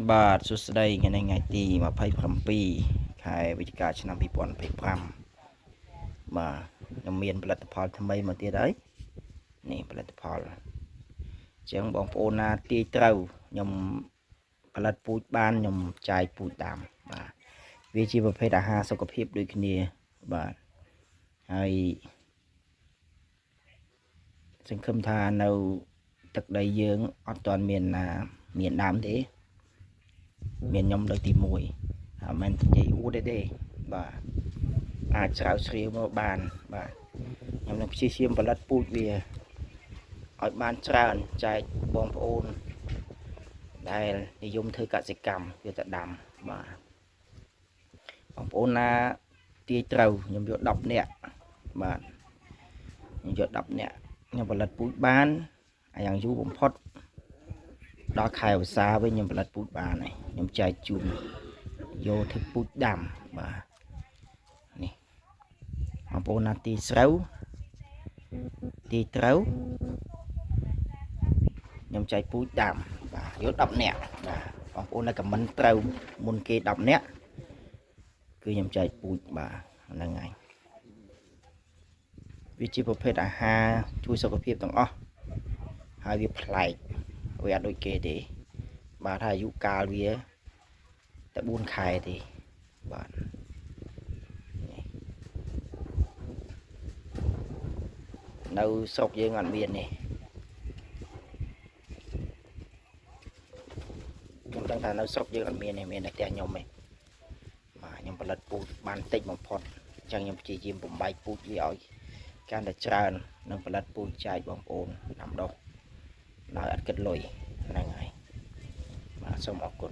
បាទសួស្តីថ្ងៃនេះថ្ងៃទី27ខែវិច្ឆិកាឆ្នាំ2025បាទខ្ញុំមានផលិតផលថ្មីមកទៀតហើយនេះផលិតផលអញ្ចឹងបងប្អូនណាទាយត្រូវខ្ញុំផលិតពូជបានខ្ញុំចាយពូជដាំបាទវាជាប្រភេទអាហារសុខភាពដូចគ្នាបាទហើយសង្ឃឹមថានៅទឹកដីយើងអត់ទាន់មានណាមានដើមទេមានខ្ញុំលើកទី1ហើយមិននិយាយអួតទេបាទអាចស្រាវជ្រាវមកបានបាទខ្ញុំនឹងព្យាយាមផលិតពូជវាឲ្យបានច្រើនចែកបងប្អូនដែលនិយមធ្វើកសិកម្មវាទៅដាំបាទបងប្អូនណាទាយត្រូវខ្ញុំយក10នាក់បាទខ្ញុំយក10នាក់ខ្ញុំផលិតពូជបានយ៉ាងយូរបំផុតដល់ខែឧស្សាហ៍វិញខ្ញុំផលិតពូជបានហើយខ្ញុំចែកជូនយកធ្វើពូជដាំបាទនេះបងប្អូនណាទាយស្រូវទាយត្រូវខ្ញុំចែកពូជដាំបាទយក10នាក់បាទបងប្អូនណាខមមិនត្រូវមុនគេ10នាក់គឺខ្ញុំចែកពូជបាទហ្នឹងហើយវាជាប្រភេទអាហារជួយសុខភាពទាំងអស់ហើយវាប្លែកវាអត់ដូចគេទេបាទថាអាយុកាលវាតែ4ខែទេបាទនៅស្រុកយើងអត់មានទេខ្ញុំដឹងថានៅស្រុកយើងអត់មានទេមានតែផ្ទះខ្ញុំទេបាទខ្ញុំផលិតពូជបានតិចបំផុតអញ្ចឹងខ្ញុំព្យាយាមបំបែកពូជវាឲ្យកាន់តែច្រើននិងផលិតពូជចែកបងប្អូនដាំដុះដោយអត់គិតលុយហ្នឹងហើយបាទសូមអរគុណ